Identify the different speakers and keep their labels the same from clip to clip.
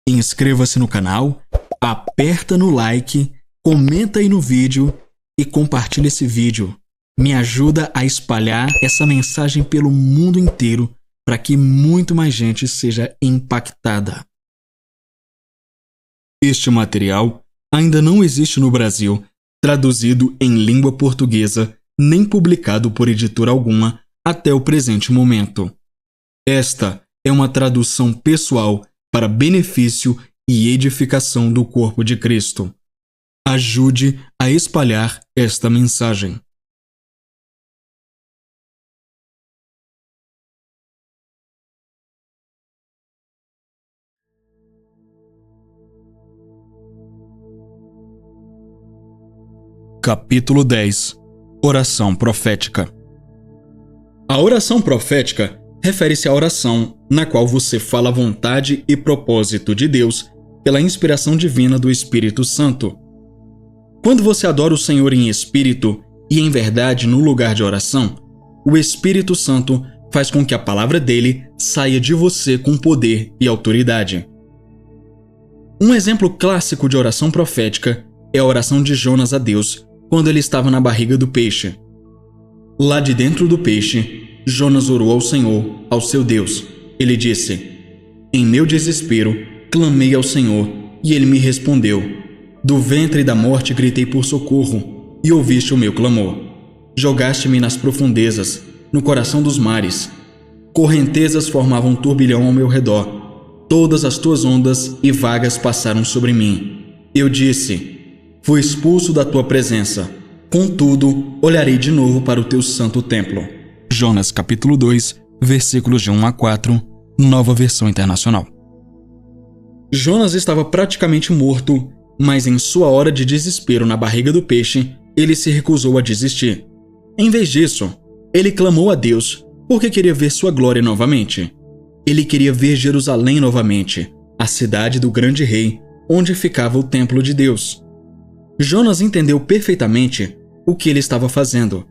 Speaker 1: Inscreva-se no canal, aperta no like, comenta aí no vídeo e compartilha esse vídeo. Me ajuda a espalhar essa mensagem pelo mundo inteiro para que muito mais gente seja impactada. Este material ainda não existe no Brasil, traduzido em língua portuguesa, nem publicado por editora alguma até o presente momento. Esta é uma tradução pessoal para benefício e edificação do corpo de Cristo. Ajude a espalhar esta mensagem. Capítulo 10. Oração profética. A oração profética refere-se à oração na qual você fala a vontade e propósito de Deus pela inspiração divina do Espírito Santo. Quando você adora o Senhor em espírito e em verdade no lugar de oração, o Espírito Santo faz com que a palavra dele saia de você com poder e autoridade. Um exemplo clássico de oração profética é a oração de Jonas a Deus quando ele estava na barriga do peixe. Lá de dentro do peixe, Jonas orou ao Senhor, ao seu Deus. Ele disse: "Em meu desespero, clamei ao Senhor, e ele me respondeu. Do ventre da morte gritei por socorro, e ouviste o meu clamor. Jogaste-me nas profundezas, no coração dos mares. Correntezas formavam um turbilhão ao meu redor. Todas as tuas ondas e vagas passaram sobre mim. Eu disse: fui expulso da tua presença. Contudo, olharei de novo para o teu santo templo." Jonas capítulo 2, versículos de 1 a 4, Nova Versão Internacional. Jonas estava praticamente morto, mas em sua hora de desespero na barriga do peixe, ele se recusou a desistir. Em vez disso, ele clamou a Deus porque queria ver sua glória novamente. Ele queria ver Jerusalém novamente, a cidade do grande rei, onde ficava o templo de Deus. Jonas entendeu perfeitamente o que ele estava fazendo.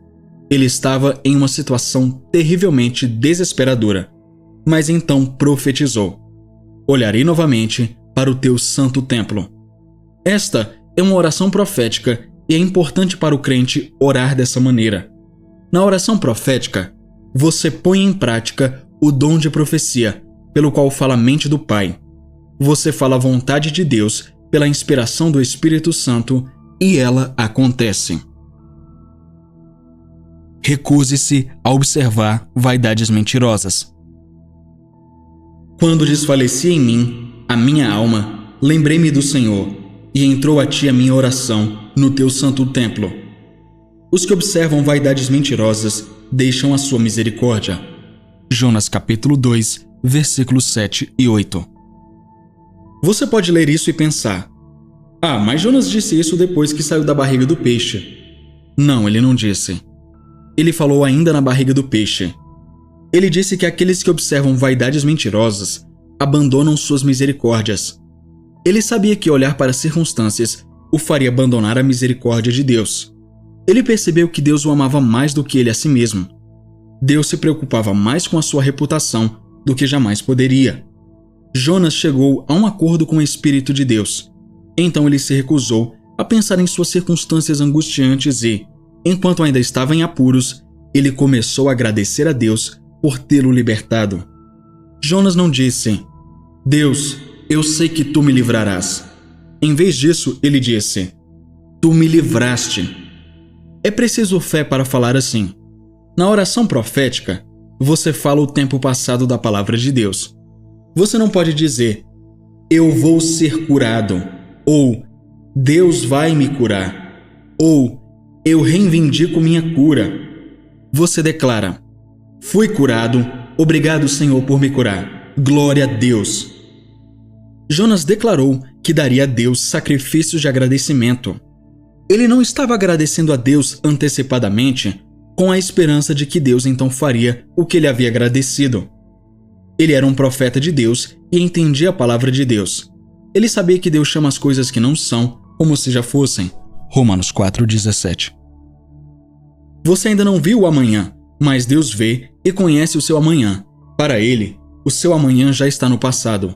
Speaker 1: Ele estava em uma situação terrivelmente desesperadora, mas então profetizou: "Olharei novamente para o teu santo templo." Esta é uma oração profética e é importante para o crente orar dessa maneira. Na oração profética, você põe em prática o dom de profecia, pelo qual fala a mente do Pai. Você fala a vontade de Deus pela inspiração do Espírito Santo e ela acontece. Recuse-se a observar vaidades mentirosas. Quando desfaleci em mim, a minha alma, lembrei-me do Senhor, e entrou a ti a minha oração no teu santo templo. Os que observam vaidades mentirosas deixam a sua misericórdia. Jonas capítulo 2, versículos 7 e 8. Você pode ler isso e pensar: "Ah, mas Jonas disse isso depois que saiu da barriga do peixe." Não, ele não disse. Ele falou ainda na barriga do peixe. Ele disse que aqueles que observam vaidades mentirosas abandonam suas misericórdias. Ele sabia que olhar para as circunstâncias o faria abandonar a misericórdia de Deus. Ele percebeu que Deus o amava mais do que ele a si mesmo. Deus se preocupava mais com a sua reputação do que jamais poderia. Jonas chegou a um acordo com o Espírito de Deus. Então ele se recusou a pensar em suas circunstâncias angustiantes e, enquanto ainda estava em apuros, ele começou a agradecer a Deus por tê-lo libertado. Jonas não disse: "Deus, eu sei que tu me livrarás." Em vez disso, ele disse: "Tu me livraste." É preciso fé para falar assim. Na oração profética, você fala o tempo passado da palavra de Deus. Você não pode dizer: "Eu vou ser curado," ou "Deus vai me curar," ou "Eu reivindico minha cura." Você declara: "Fui curado, obrigado, Senhor, por me curar. Glória a Deus." Jonas declarou que daria a Deus sacrifícios de agradecimento. Ele não estava agradecendo a Deus antecipadamente com a esperança de que Deus então faria o que ele havia agradecido. Ele era um profeta de Deus e entendia a palavra de Deus. Ele sabia que Deus chama as coisas que não são como se já fossem. Romanos 4,17. Você ainda não viu o amanhã, mas Deus vê e conhece o seu amanhã. Para ele, o seu amanhã já está no passado.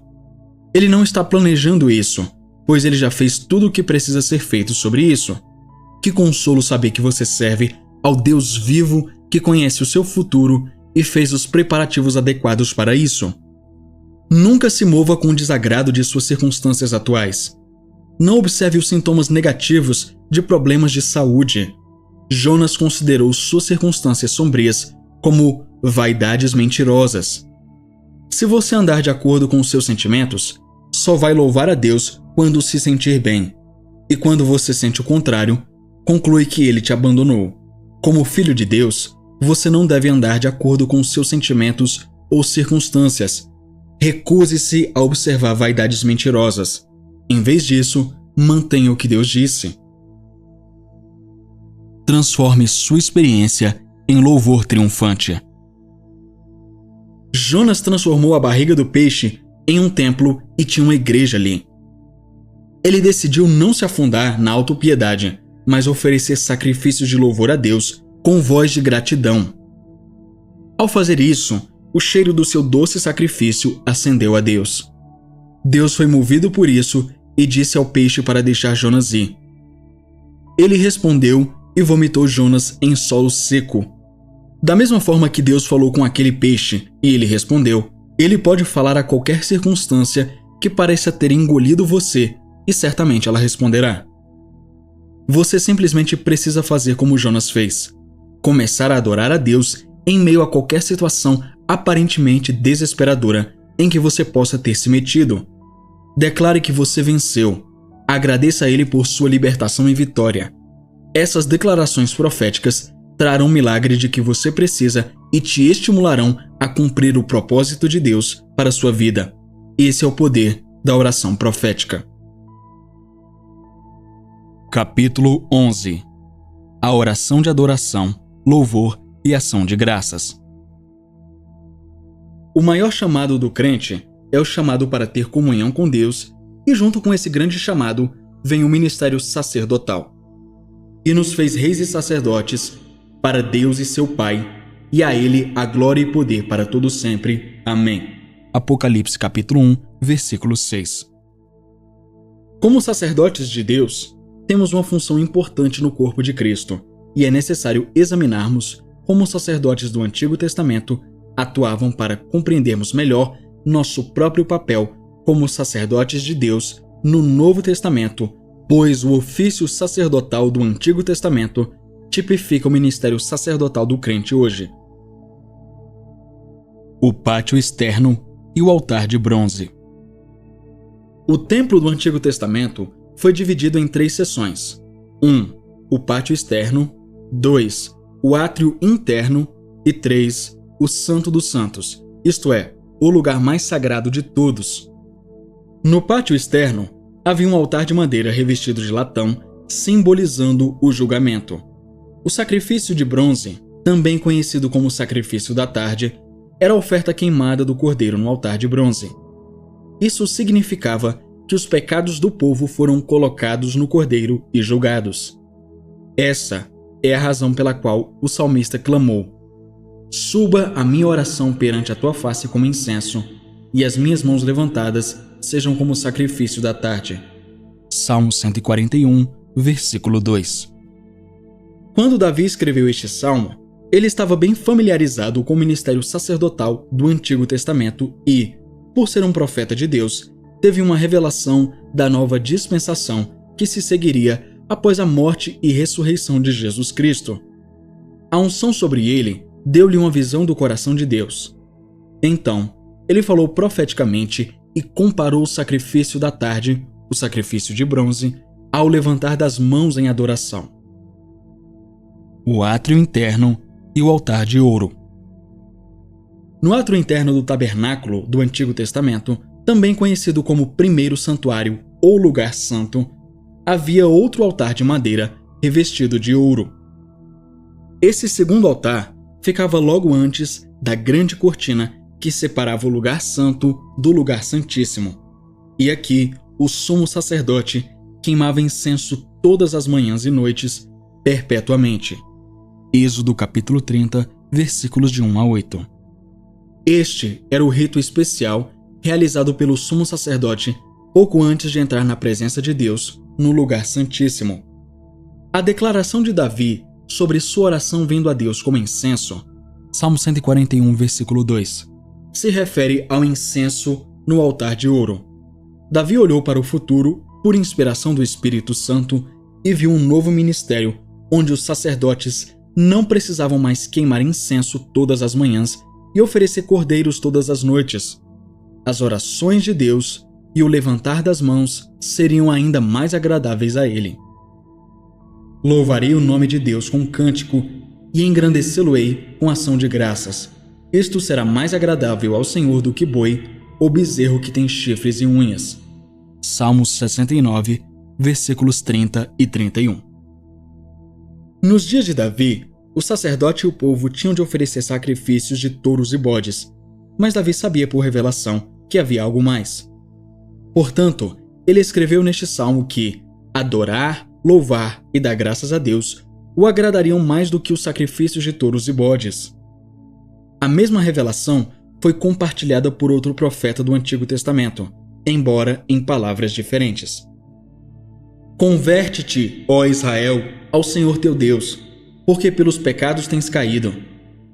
Speaker 1: Ele não está planejando isso, pois ele já fez tudo o que precisa ser feito sobre isso. Que consolo saber que você serve ao Deus vivo que conhece o seu futuro e fez os preparativos adequados para isso. Nunca se mova com o desagrado de suas circunstâncias atuais. Não observe os sintomas negativos de problemas de saúde. Jonas considerou suas circunstâncias sombrias como vaidades mentirosas. Se você andar de acordo com os seus sentimentos, só vai louvar a Deus quando se sentir bem. E quando você sente o contrário, conclui que ele te abandonou. Como filho de Deus, você não deve andar de acordo com os seus sentimentos ou circunstâncias. Recuse-se a observar vaidades mentirosas. Em vez disso, mantenha o que Deus disse. Transforme sua experiência em louvor triunfante. Jonas transformou a barriga do peixe em um templo e tinha uma igreja ali. Ele decidiu não se afundar na autopiedade, mas oferecer sacrifícios de louvor a Deus com voz de gratidão. Ao fazer isso, o cheiro do seu doce sacrifício ascendeu a Deus. Deus foi movido por isso e disse ao peixe para deixar Jonas ir. Ele respondeu e vomitou Jonas em solo seco. Da mesma forma que Deus falou com aquele peixe e ele respondeu, ele pode falar a qualquer circunstância que pareça ter engolido você e certamente ela responderá. Você simplesmente precisa fazer como Jonas fez. Começar a adorar a Deus em meio a qualquer situação aparentemente desesperadora em que você possa ter se metido. Declare que você venceu. Agradeça a Ele por sua libertação e vitória. Essas declarações proféticas trarão o milagre de que você precisa e te estimularão a cumprir o propósito de Deus para a sua vida. Esse é o poder da oração profética. Capítulo 11. A oração de adoração, louvor e ação de graças. O maior chamado do crente é o chamado para ter comunhão com Deus, e junto com esse grande chamado vem o ministério sacerdotal. E nos fez reis e sacerdotes para Deus e seu Pai, e a Ele a glória e poder para todo sempre. Amém. Apocalipse capítulo 1, versículo 6. Como sacerdotes de Deus, temos uma função importante no corpo de Cristo, e é necessário examinarmos como os sacerdotes do Antigo Testamento atuavam para compreendermos melhor nosso próprio papel como sacerdotes de Deus no Novo Testamento, pois o ofício sacerdotal do Antigo Testamento tipifica o ministério sacerdotal do crente hoje. O pátio externo e o altar de bronze. O templo do Antigo Testamento foi dividido em 3 seções. 1. O pátio externo. 2. O átrio interno. E 3. O Santo dos Santos, isto é, o lugar mais sagrado de todos. No pátio externo, havia um altar de madeira revestido de latão, simbolizando o julgamento. O sacrifício de bronze, também conhecido como sacrifício da tarde, era a oferta queimada do cordeiro no altar de bronze. Isso significava que os pecados do povo foram colocados no cordeiro e julgados. Essa é a razão pela qual o salmista clamou: suba a minha oração perante a tua face como incenso, e as minhas mãos levantadas sejam como sacrifício da tarde. Salmo 141, versículo 2. Quando Davi escreveu este salmo, ele estava bem familiarizado com o ministério sacerdotal do Antigo Testamento e, por ser um profeta de Deus, teve uma revelação da nova dispensação que se seguiria após a morte e ressurreição de Jesus Cristo. A unção sobre ele deu-lhe uma visão do coração de Deus. Então, ele falou profeticamente e comparou o sacrifício da tarde, o sacrifício de bronze, ao levantar das mãos em adoração. O átrio interno e o altar de ouro. No átrio interno do tabernáculo do Antigo Testamento, também conhecido como primeiro santuário ou lugar santo, havia outro altar de madeira revestido de ouro. Esse segundo altar ficava logo antes da grande cortina que separava o lugar santo do lugar santíssimo. E aqui o sumo sacerdote queimava incenso todas as manhãs e noites, perpetuamente. Êxodo capítulo 30, versículos de 1 a 8. Este era o rito especial realizado pelo sumo sacerdote pouco antes de entrar na presença de Deus no lugar santíssimo. A declaração de Davi sobre sua oração vindo a Deus como incenso, Salmo 141, versículo 2, se refere ao incenso no altar de ouro. Davi olhou para o futuro por inspiração do Espírito Santo e viu um novo ministério onde os sacerdotes não precisavam mais queimar incenso todas as manhãs e oferecer cordeiros todas as noites. As orações de Deus e o levantar das mãos seriam ainda mais agradáveis a ele. Louvarei o nome de Deus com cântico e engrandecê-lo-ei com ação de graças. Isto será mais agradável ao Senhor do que boi ou bezerro que tem chifres e unhas. Salmos 69, versículos 30 e 31. Nos dias de Davi, o sacerdote e o povo tinham de oferecer sacrifícios de touros e bodes, mas Davi sabia por revelação que havia algo mais. Portanto, ele escreveu neste salmo que adorar, louvar e dar graças a Deus o agradariam mais do que os sacrifícios de touros e bodes. A mesma revelação foi compartilhada por outro profeta do Antigo Testamento, embora em palavras diferentes. Converte-te, ó Israel, ao Senhor teu Deus, porque pelos pecados tens caído.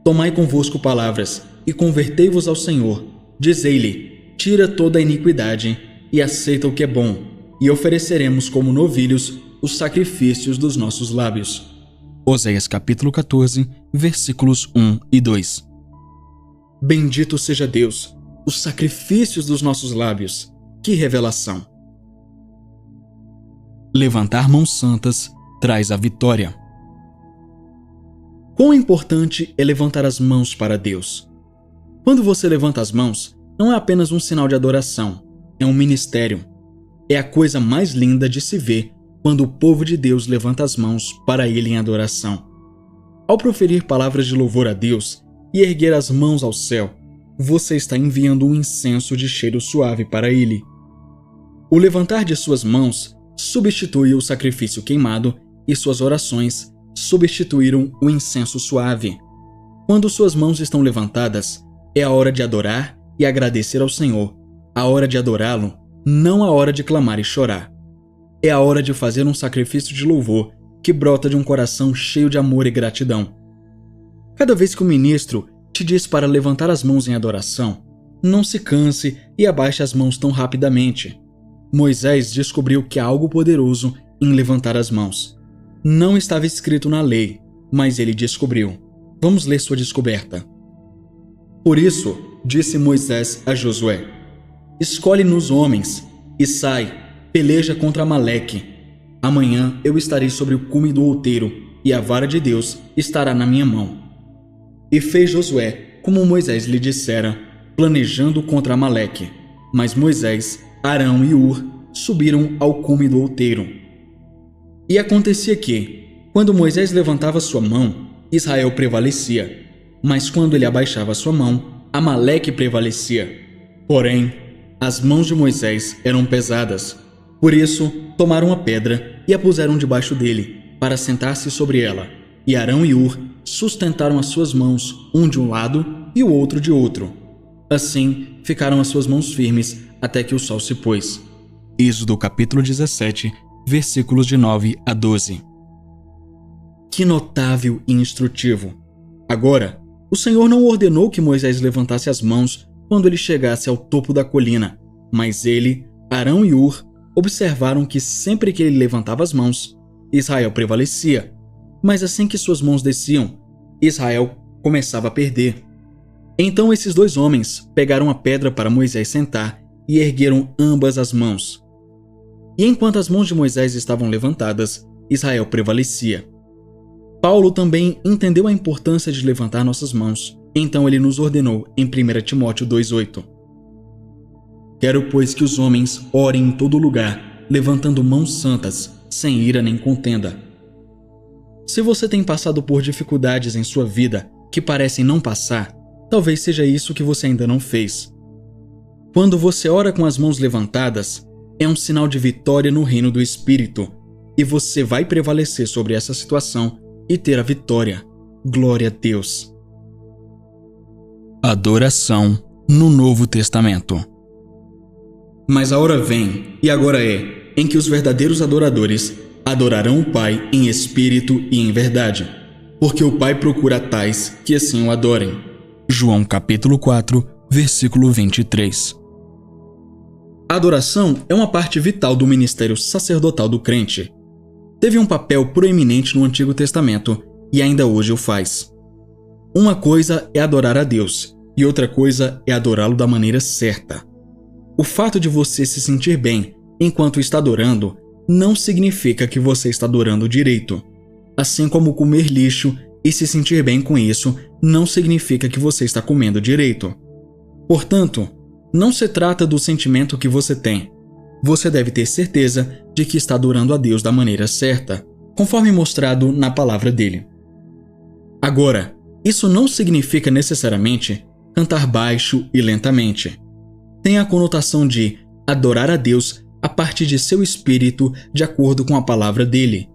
Speaker 1: Tomai convosco palavras, e convertei-vos ao Senhor. Dizei-lhe, tira toda a iniquidade, e aceita o que é bom, e ofereceremos como novilhos os sacrifícios dos nossos lábios. Oséias capítulo 14, versículos 1 e 2. Bendito seja Deus, os sacrifícios dos nossos lábios. Que revelação! Levantar mãos santas traz a vitória. Quão importante é levantar as mãos para Deus? Quando você levanta as mãos, não é apenas um sinal de adoração, é um ministério. É a coisa mais linda de se ver quando o povo de Deus levanta as mãos para Ele em adoração. Ao proferir palavras de louvor a Deus e erguer as mãos ao céu, você está enviando um incenso de cheiro suave para Ele. O levantar de suas mãos substitui o sacrifício queimado e suas orações substituíram o incenso suave. Quando suas mãos estão levantadas, é a hora de adorar e agradecer ao Senhor, a hora de adorá-lo, não a hora de clamar e chorar. É a hora de fazer um sacrifício de louvor que brota de um coração cheio de amor e gratidão. Cada vez que o ministro te diz para levantar as mãos em adoração, não se canse e abaixe as mãos tão rapidamente. Moisés descobriu que há algo poderoso em levantar as mãos. Não estava escrito na lei, mas ele descobriu. Vamos ler sua descoberta. Por isso, disse Moisés a Josué, escolhe-nos homens e sai, peleja contra Amaleque. Amanhã eu estarei sobre o cume do outeiro e a vara de Deus estará na minha mão. E fez Josué como Moisés lhe dissera, planejando contra Amaleque. Mas Moisés, Arão e Ur subiram ao cume do outeiro. E acontecia que, quando Moisés levantava sua mão, Israel prevalecia, mas quando ele abaixava sua mão, Amaleque prevalecia. Porém, as mãos de Moisés eram pesadas, por isso tomaram a pedra e a puseram debaixo dele, para sentar-se sobre ela, e Arão e Ur sustentaram as suas mãos, um de um lado e o outro de outro. Assim, ficaram as suas mãos firmes até que o sol se pôs. Êxodo capítulo 17, versículos de 9 a 12. Que notável e instrutivo! Agora, o Senhor não ordenou que Moisés levantasse as mãos quando ele chegasse ao topo da colina, mas ele, Arão e Ur, observaram que sempre que ele levantava as mãos, Israel prevalecia, mas assim que suas mãos desciam, Israel começava a perder. Então esses dois homens pegaram a pedra para Moisés sentar e ergueram ambas as mãos. E enquanto as mãos de Moisés estavam levantadas, Israel prevalecia. Paulo também entendeu a importância de levantar nossas mãos, então ele nos ordenou em 1 Timóteo 2,8. Quero, pois, que os homens orem em todo lugar, levantando mãos santas, sem ira nem contenda. Se você tem passado por dificuldades em sua vida que parecem não passar, talvez seja isso que você ainda não fez. Quando você ora com as mãos levantadas, é um sinal de vitória no reino do Espírito, e você vai prevalecer sobre essa situação e ter a vitória. Glória a Deus. Adoração no Novo Testamento. Mas a hora vem, e agora é, em que os verdadeiros adoradores adorarão o Pai em espírito e em verdade, porque o Pai procura tais que assim o adorem. João capítulo 4, versículo 23. A adoração é uma parte vital do ministério sacerdotal do crente. Teve um papel proeminente no Antigo Testamento e ainda hoje o faz. Uma coisa é adorar a Deus e outra coisa é adorá-lo da maneira certa. O fato de você se sentir bem enquanto está adorando não significa que você está adorando direito. Assim como comer lixo e se sentir bem com isso não significa que você está comendo direito. Portanto, não se trata do sentimento que você tem. Você deve ter certeza de que está adorando a Deus da maneira certa, conforme mostrado na palavra dele. Agora, isso não significa necessariamente cantar baixo e lentamente. Tem a conotação de adorar a Deus a partir de seu espírito de acordo com a palavra dele.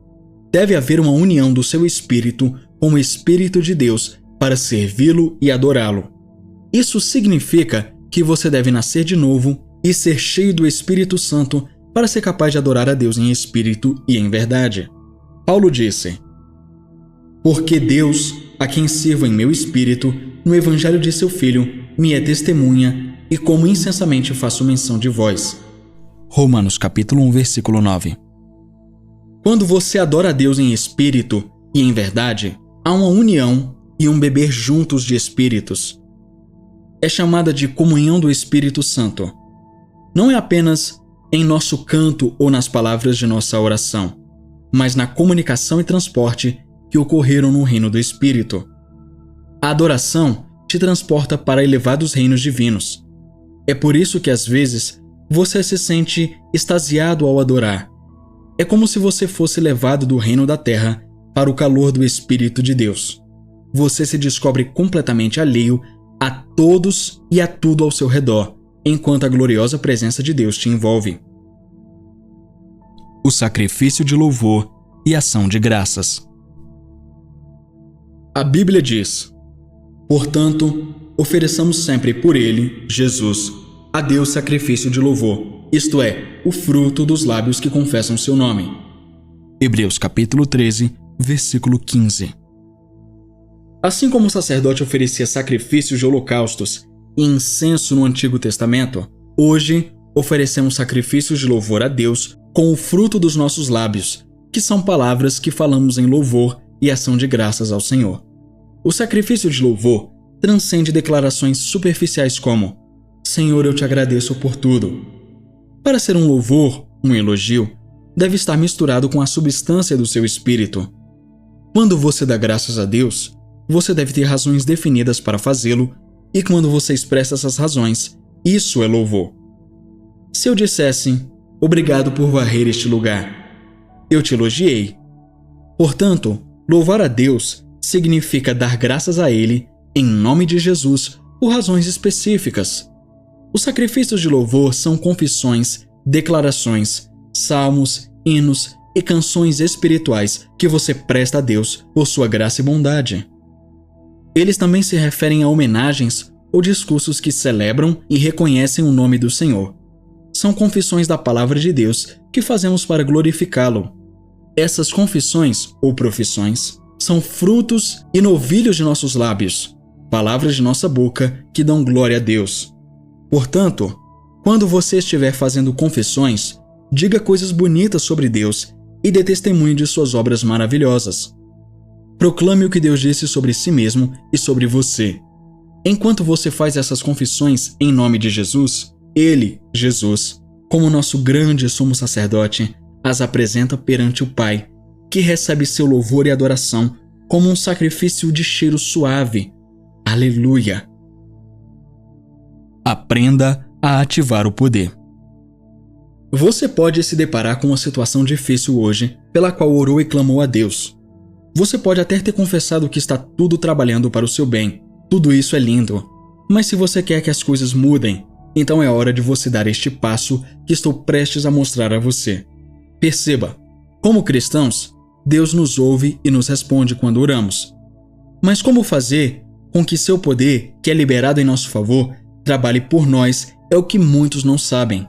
Speaker 1: Deve haver uma união do seu espírito com o Espírito de Deus para servi-lo e adorá-lo. Isso significa que você deve nascer de novo e ser cheio do Espírito Santo para ser capaz de adorar a Deus em espírito e em verdade. Paulo disse: porque Deus, a quem sirvo em meu espírito, no evangelho de seu Filho, me é testemunha, e como incessantemente faço menção de vós. Romanos capítulo 1, versículo 9. Quando você adora a Deus em espírito e em verdade, há uma união e um beber juntos de espíritos. É chamada de comunhão do Espírito Santo. Não é apenas em nosso canto ou nas palavras de nossa oração, mas na comunicação e transporte que ocorreram no reino do Espírito. A adoração te transporta para elevados reinos divinos. É por isso que às vezes você se sente extasiado ao adorar. É como se você fosse levado do reino da terra para o calor do Espírito de Deus. Você se descobre completamente alheio a todos e a tudo ao seu redor, enquanto a gloriosa presença de Deus te envolve. O sacrifício de louvor e ação de graças. A Bíblia diz: portanto, ofereçamos sempre por ele, Jesus, a Deus sacrifício de louvor, isto é, o fruto dos lábios que confessam seu nome. Hebreus capítulo 13, versículo 15. Assim como o sacerdote oferecia sacrifícios de holocaustos e incenso no Antigo Testamento, hoje oferecemos sacrifícios de louvor a Deus com o fruto dos nossos lábios, que são palavras que falamos em louvor e ação de graças ao Senhor. O sacrifício de louvor transcende declarações superficiais como: Senhor, eu te agradeço por tudo. Para ser um louvor, um elogio, deve estar misturado com a substância do seu espírito. Quando você dá graças a Deus, você deve ter razões definidas para fazê-lo, e quando você expressa essas razões, isso é louvor. Se eu dissesse: obrigado por varrer este lugar, eu te elogiei. Portanto, louvar a Deus significa dar graças a Ele, em nome de Jesus, por razões específicas. Os sacrifícios de louvor são confissões, declarações, salmos, hinos e canções espirituais que você presta a Deus por sua graça e bondade. Eles também se referem a homenagens ou discursos que celebram e reconhecem o nome do Senhor. São confissões da palavra de Deus que fazemos para glorificá-lo. Essas confissões ou profissões são frutos e novilhos de nossos lábios, palavras de nossa boca que dão glória a Deus. Portanto, quando você estiver fazendo confissões, diga coisas bonitas sobre Deus e dê testemunho de suas obras maravilhosas. Proclame o que Deus disse sobre si mesmo e sobre você. Enquanto você faz essas confissões em nome de Jesus, Ele, Jesus, como nosso grande sumo sacerdote, as apresenta perante o Pai, que recebe seu louvor e adoração como um sacrifício de cheiro suave. Aleluia! Aprenda a ativar o poder. Você pode se deparar com uma situação difícil hoje, pela qual orou e clamou a Deus. Você pode até ter confessado que está tudo trabalhando para o seu bem. Tudo isso é lindo. Mas se você quer que as coisas mudem, então é hora de você dar este passo que estou prestes a mostrar a você. Perceba, como cristãos, Deus nos ouve e nos responde quando oramos. Mas como fazer com que seu poder, que é liberado em nosso favor, trabalhe por nós é o que muitos não sabem.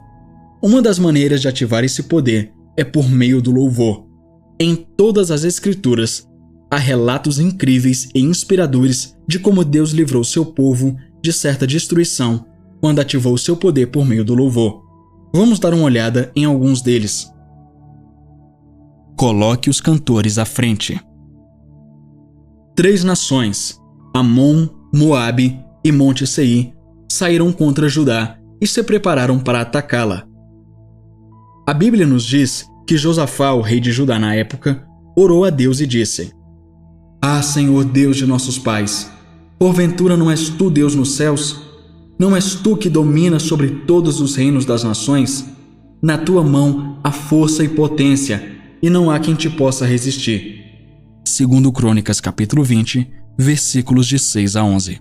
Speaker 1: Uma das maneiras de ativar esse poder é por meio do louvor. Em todas as Escrituras, há relatos incríveis e inspiradores de como Deus livrou seu povo de certa destruição quando ativou seu poder por meio do louvor. Vamos dar uma olhada em alguns deles. Coloque os cantores à frente. 3 nações, Amon, Moabe e Monte Seir, saíram contra Judá e se prepararam para atacá-la. A Bíblia nos diz que Josafá, o rei de Judá na época, orou a Deus e disse: Ah, Senhor Deus de nossos pais, porventura não és tu Deus nos céus? Não és tu que dominas sobre todos os reinos das nações? Na tua mão há força e potência, e não há quem te possa resistir. 2 Crônicas capítulo 20, versículos de 6 a 11.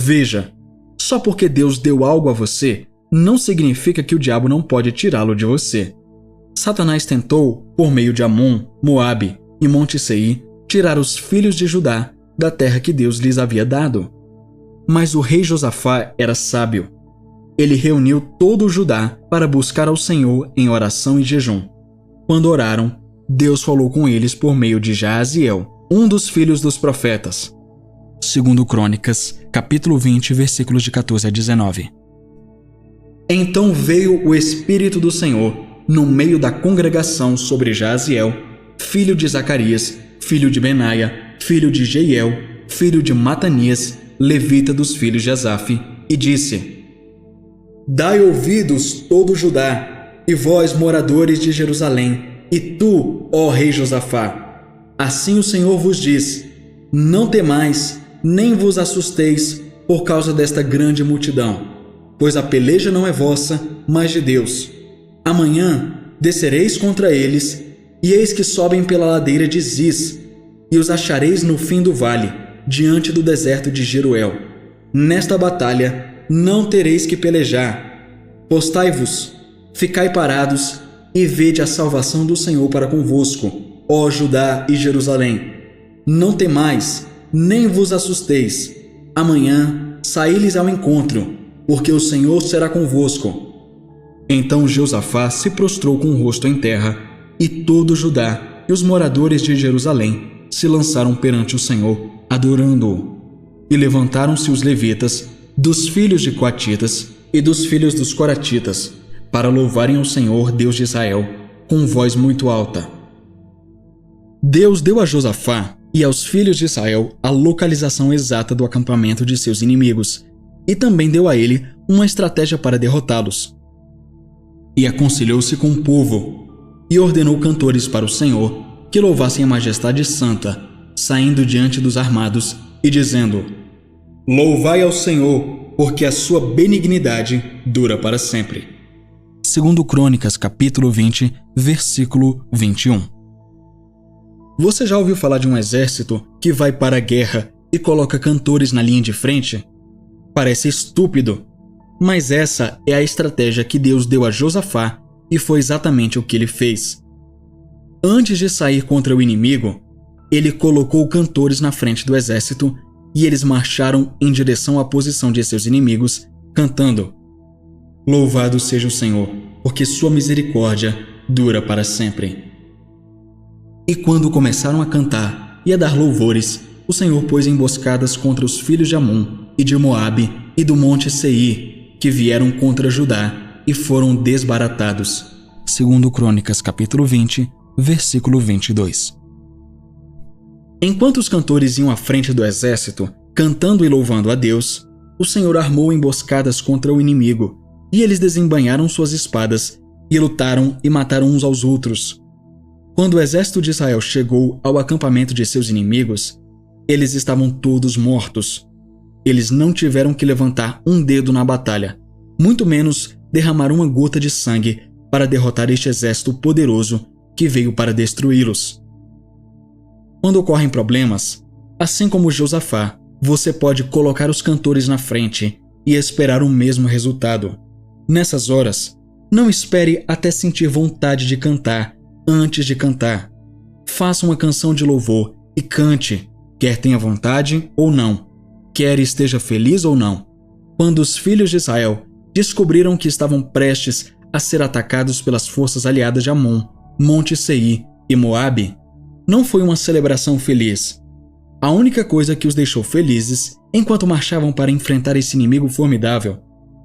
Speaker 1: Veja, só porque Deus deu algo a você, não significa que o diabo não pode tirá-lo de você. Satanás tentou, por meio de Amon, Moabe e Monte Seir, tirar os filhos de Judá da terra que Deus lhes havia dado. Mas o rei Josafá era sábio. Ele reuniu todo o Judá para buscar ao Senhor em oração e jejum. Quando oraram, Deus falou com eles por meio de Jaaziel, um dos filhos dos profetas. 2 Crônicas, capítulo 20, versículos de 14 a 19. Então veio o Espírito do Senhor no meio da congregação sobre Jaaziel, filho de Zacarias, filho de Benaia, filho de Jeiel, filho de Matanias, levita dos filhos de Asaf, e disse: Dai ouvidos, todo Judá, e vós, moradores de Jerusalém, e tu, ó rei Josafá. Assim o Senhor vos diz: Não temais, nem vos assusteis por causa desta grande multidão, pois a peleja não é vossa, mas de Deus. Amanhã descereis contra eles, e eis que sobem pela ladeira de Ziz, e os achareis no fim do vale, diante do deserto de Jeruel. Nesta batalha não tereis que pelejar. Postai-vos, ficai parados, e vede a salvação do Senhor para convosco, ó Judá e Jerusalém. Não temais, nem vos assusteis. Amanhã saí-lhes ao encontro, porque o Senhor será convosco. Então Josafá se prostrou com o rosto em terra, e todo Judá e os moradores de Jerusalém se lançaram perante o Senhor, adorando-o. E levantaram-se os levitas, dos filhos de Coatitas e dos filhos dos Coratitas, para louvarem ao Senhor, Deus de Israel, com voz muito alta. Deus deu a Josafá e aos filhos de Israel a localização exata do acampamento de seus inimigos, e também deu a ele uma estratégia para derrotá-los. E aconselhou-se com o povo, e ordenou cantores para o Senhor, que louvassem a majestade santa, saindo diante dos armados e dizendo: Louvai ao Senhor, porque a sua benignidade dura para sempre. 2 Crônicas, capítulo 20, versículo 21. Você já ouviu falar de um exército que vai para a guerra e coloca cantores na linha de frente? Parece estúpido, mas essa é a estratégia que Deus deu a Josafá e foi exatamente o que ele fez. Antes de sair contra o inimigo, ele colocou cantores na frente do exército e eles marcharam em direção à posição de seus inimigos, cantando: Louvado seja o Senhor, porque sua misericórdia dura para sempre. E quando começaram a cantar e a dar louvores, o Senhor pôs emboscadas contra os filhos de Amon e de Moabe e do monte Seir, que vieram contra Judá e foram desbaratados. 2 Crônicas, capítulo 20, versículo 22. Enquanto os cantores iam à frente do exército, cantando e louvando a Deus, o Senhor armou emboscadas contra o inimigo, e eles desembainharam suas espadas, e lutaram e mataram uns aos outros. Quando o exército de Israel chegou ao acampamento de seus inimigos, eles estavam todos mortos. Eles não tiveram que levantar um dedo na batalha, muito menos derramar uma gota de sangue para derrotar este exército poderoso que veio para destruí-los. Quando ocorrem problemas, assim como Josafá, você pode colocar os cantores na frente e esperar o mesmo resultado. Nessas horas, não espere até sentir vontade de cantar antes de cantar. Faça uma canção de louvor e cante, quer tenha vontade ou não, quer esteja feliz ou não. Quando os filhos de Israel descobriram que estavam prestes a ser atacados pelas forças aliadas de Amon, Monte Seir e Moabe, não foi uma celebração feliz. A única coisa que os deixou felizes, enquanto marchavam para enfrentar esse inimigo formidável,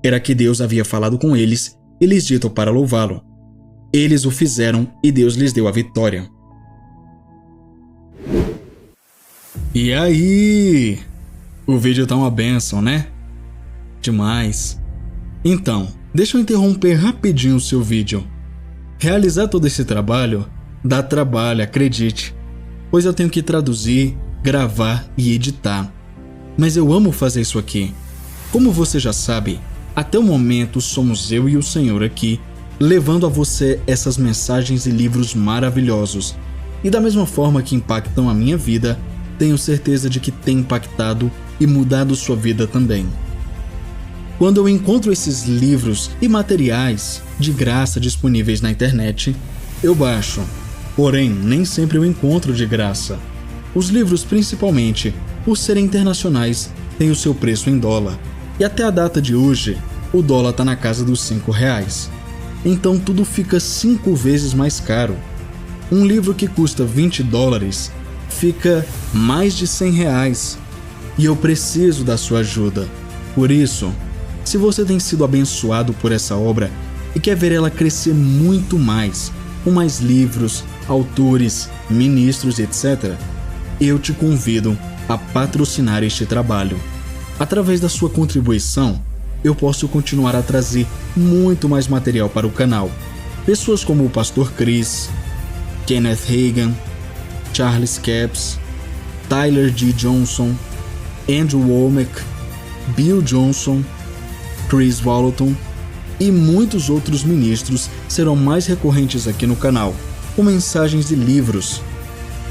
Speaker 1: era que Deus havia falado com eles e lhes dito para louvá-lo. Eles o fizeram e Deus lhes deu a vitória. E aí? O vídeo tá uma bênção, né? Demais. Então, deixa eu interromper rapidinho o seu vídeo. Realizar todo esse trabalho dá trabalho, acredite, pois eu tenho que traduzir, gravar e editar. Mas eu amo fazer isso aqui. Como você já sabe, até o momento somos eu e o Senhor aqui, levando a você essas mensagens e livros maravilhosos. E da mesma forma que impactam a minha vida, tenho certeza de que tem impactado e mudado sua vida também. Quando eu encontro esses livros e materiais de graça disponíveis na internet, eu baixo. Porém, nem sempre eu encontro de graça. Os livros, principalmente, por serem internacionais, têm o seu preço em dólar. E até a data de hoje, o dólar está na casa dos R$5. Então tudo fica 5 vezes mais caro. Um livro que custa $20 fica mais de R$100. E eu preciso da sua ajuda. Por isso, se você tem sido abençoado por essa obra e quer ver ela crescer muito mais, com mais livros, autores, ministros, etc., eu te convido a patrocinar este trabalho. Através da sua contribuição, eu posso continuar a trazer muito mais material para o canal. Pessoas como o Pastor Chris, Kenneth Hagin, Charles Capps, Tyler D. Johnson, Andrew Wommack, Bill Johnson, Chris Vallotton e muitos outros ministros serão mais recorrentes aqui no canal, com mensagens e livros.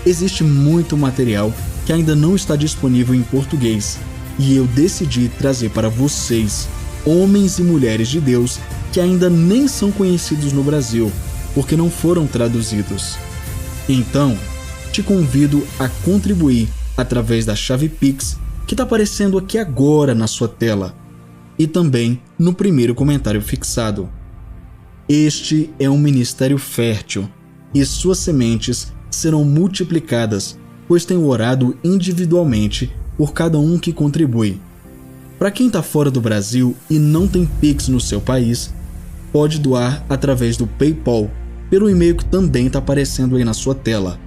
Speaker 1: Existe muito material que ainda não está disponível em português e eu decidi trazer para vocês, homens e mulheres de Deus que ainda nem são conhecidos no Brasil, porque não foram traduzidos. Então, te convido a contribuir através da chave Pix que está aparecendo aqui agora na sua tela e também no primeiro comentário fixado. Este é um ministério fértil e suas sementes serão multiplicadas, pois tenho orado individualmente por cada um que contribui. Para quem está fora do Brasil e não tem Pix no seu país, pode doar através do PayPal, pelo e-mail que também está aparecendo aí na sua tela.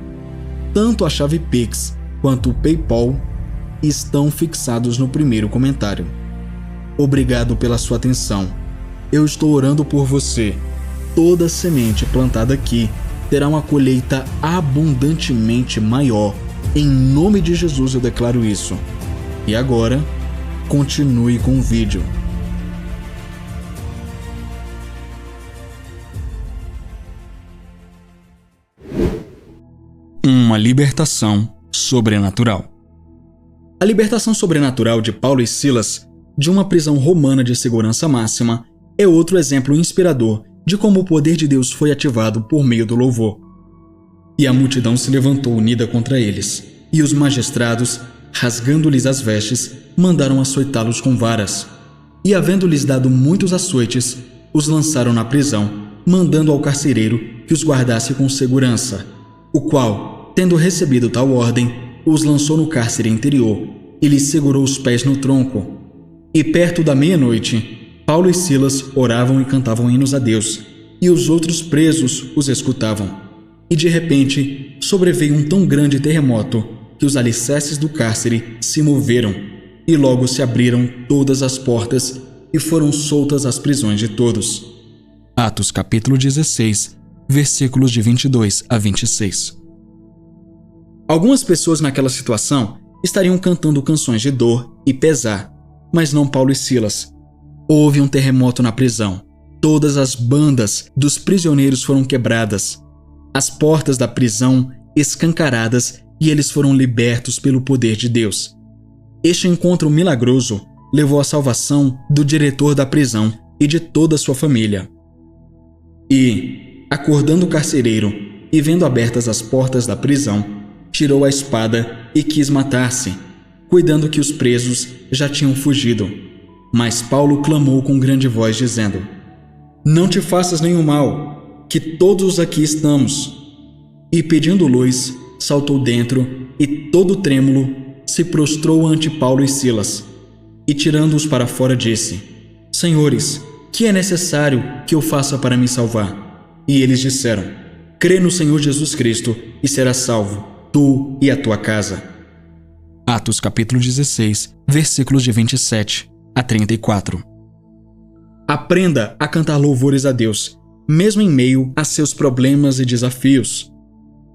Speaker 1: Tanto a chave Pix quanto o PayPal estão fixados no primeiro comentário. Obrigado pela sua atenção. Eu estou orando por você. Toda semente plantada aqui terá uma colheita abundantemente maior. Em nome de Jesus eu declaro isso. E agora, continue com o vídeo. Uma libertação sobrenatural. A libertação sobrenatural de Paulo e Silas de uma prisão romana de segurança máxima é outro exemplo inspirador de como o poder de Deus foi ativado por meio do louvor. E a multidão se levantou unida contra eles, e os magistrados, rasgando-lhes as vestes, mandaram açoitá-los com varas. E havendo-lhes dado muitos açoites, os lançaram na prisão, mandando ao carcereiro que os guardasse com segurança, o qual, tendo recebido tal ordem, os lançou no cárcere interior e lhes segurou os pés no tronco. E perto da meia-noite, Paulo e Silas oravam e cantavam hinos a Deus, e os outros presos os escutavam. E de repente, sobreveio um tão grande terremoto que os alicerces do cárcere se moveram, e logo se abriram todas as portas e foram soltas as prisões de todos. Atos capítulo 16, versículos de 22 a 26. Algumas pessoas naquela situação estariam cantando canções de dor e pesar, mas não Paulo e Silas. Houve um terremoto na prisão. Todas as bandas dos prisioneiros foram quebradas, as portas da prisão escancaradas e eles foram libertos pelo poder de Deus. Este encontro milagroso levou à salvação do diretor da prisão e de toda a sua família. E, acordando o carcereiro e vendo abertas as portas da prisão, tirou a espada e quis matar-se, cuidando que os presos já tinham fugido. Mas Paulo clamou com grande voz, dizendo: Não te faças nenhum mal, que todos aqui estamos. E pedindo luz, saltou dentro e, todo trêmulo, se prostrou ante Paulo e Silas. E tirando-os para fora, disse: Senhores, que é necessário que eu faça para me salvar? E eles disseram: Crê no Senhor Jesus Cristo e serás salvo, tu e a tua casa. Atos capítulo 16, versículos de 27 a 34. Aprenda a cantar louvores a Deus, mesmo em meio a seus problemas e desafios.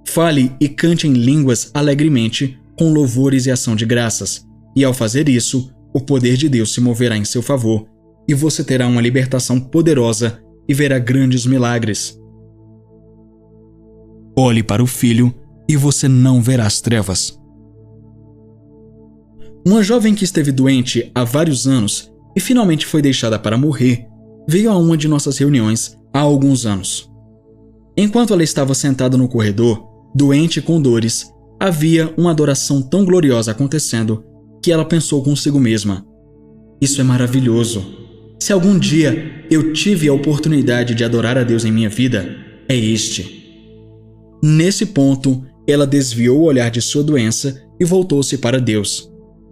Speaker 1: Fale e cante em línguas alegremente, com louvores e ação de graças, e ao fazer isso, o poder de Deus se moverá em seu favor, e você terá uma libertação poderosa e verá grandes milagres. Olhe para o Filho e você não verá as trevas. Uma jovem que esteve doente há vários anos e finalmente foi deixada para morrer, veio a uma de nossas reuniões há alguns anos. Enquanto ela estava sentada no corredor, doente e com dores, havia uma adoração tão gloriosa acontecendo que ela pensou consigo mesma: Isso é maravilhoso. Se algum dia eu tive a oportunidade de adorar a Deus em minha vida, é este. Nesse ponto, ela desviou o olhar de sua doença e voltou-se para Deus.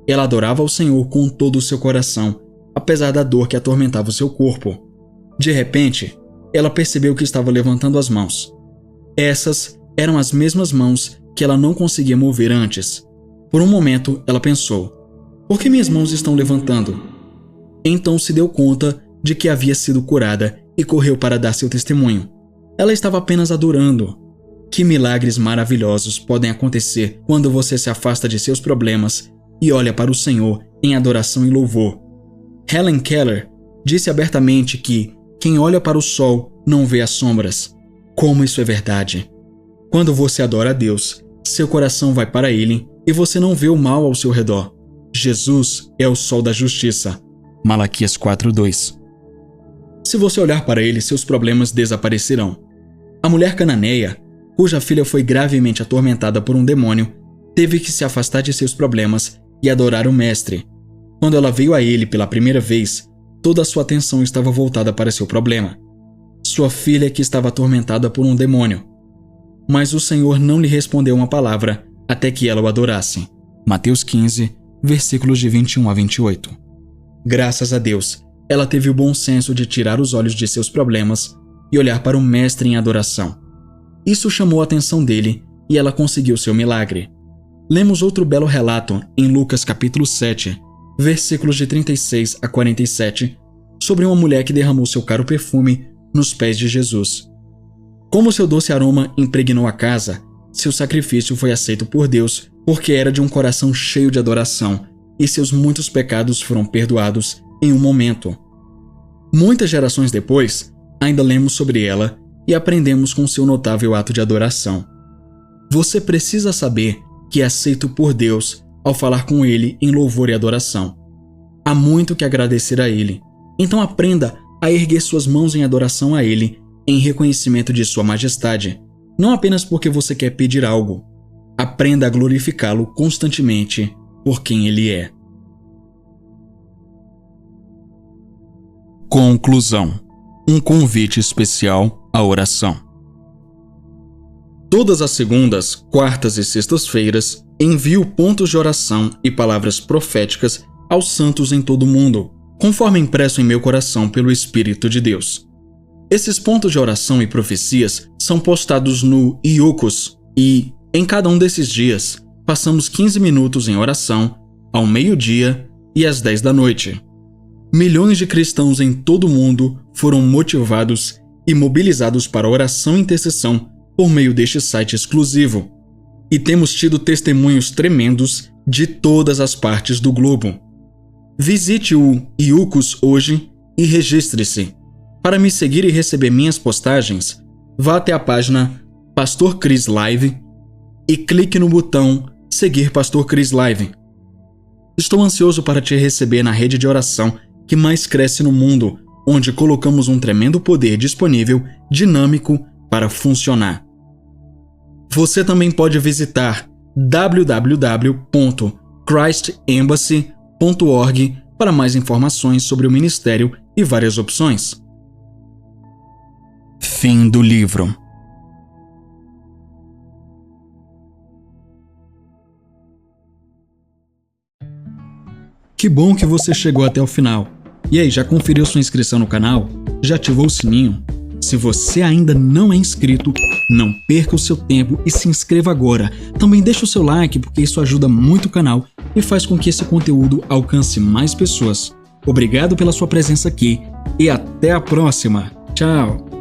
Speaker 1: Ela adorava ao Senhor com todo o seu coração, apesar da dor que atormentava o seu corpo. De repente, ela percebeu que estava levantando as mãos. Essas eram as mesmas mãos que ela não conseguia mover antes. Por um momento, ela pensou: por que minhas mãos estão levantando? Então se deu conta de que havia sido curada e correu para dar seu testemunho. Ela estava apenas adorando. Que milagres maravilhosos podem acontecer quando você se afasta de seus problemas e olha para o Senhor em adoração e louvor. Helen Keller disse abertamente que quem olha para o sol não vê as sombras. Como isso é verdade! Quando você adora a Deus, seu coração vai para Ele e você não vê o mal ao seu redor. Jesus é o sol da justiça. Malaquias 4:2. Se você olhar para Ele, seus problemas desaparecerão. A mulher cananeia, cuja filha foi gravemente atormentada por um demônio, teve que se afastar de seus problemas e adorar o Mestre. Quando ela veio a ele pela primeira vez, toda a sua atenção estava voltada para seu problema. Sua filha que estava atormentada por um demônio. Mas o Senhor não lhe respondeu uma palavra até que ela o adorasse. Mateus 15, versículos de 21 a 28. Graças a Deus, ela teve o bom senso de tirar os olhos de seus problemas e olhar para o Mestre em adoração. Isso chamou a atenção dele e ela conseguiu seu milagre. Lemos outro belo relato em Lucas capítulo 7, versículos de 36 a 47, sobre uma mulher que derramou seu caro perfume nos pés de Jesus. Como seu doce aroma impregnou a casa, seu sacrifício foi aceito por Deus porque era de um coração cheio de adoração e seus muitos pecados foram perdoados em um momento. Muitas gerações depois, ainda lemos sobre ela e aprendemos com seu notável ato de adoração. Você precisa saber que é aceito por Deus ao falar com Ele em louvor e adoração. Há muito que agradecer a Ele, então aprenda a erguer suas mãos em adoração a Ele em reconhecimento de sua majestade, não apenas porque você quer pedir algo. Aprenda a glorificá-lo constantemente por quem Ele é. Conclusão. Um convite especial à oração. Todas as segundas, quartas e sextas-feiras, envio pontos de oração e palavras proféticas aos santos em todo o mundo, conforme impresso em meu coração pelo Espírito de Deus. Esses pontos de oração e profecias são postados no Iocos e, em cada um desses dias, passamos 15 minutos em oração, ao meio-dia e às 10 da noite. Milhões de cristãos em todo o mundo foram motivados e mobilizados para oração e intercessão por meio deste site exclusivo. E temos tido testemunhos tremendos de todas as partes do globo. Visite o Iocos hoje e registre-se. Para me seguir e receber minhas postagens, vá até a página Pastor Chris Live e clique no botão Seguir Pastor Chris Live. Estou ansioso para te receber na rede de oração que mais cresce no mundo, onde colocamos um tremendo poder disponível, dinâmico, para funcionar. Você também pode visitar www.christembassy.org para mais informações sobre o ministério e várias opções. Fim do livro. Que bom que você chegou até o final. E aí, já conferiu sua inscrição no canal? Já ativou o sininho? Se você ainda não é inscrito, não perca o seu tempo e se inscreva agora. Também deixa o seu like, porque isso ajuda muito o canal e faz com que esse conteúdo alcance mais pessoas. Obrigado pela sua presença aqui e até a próxima. Tchau!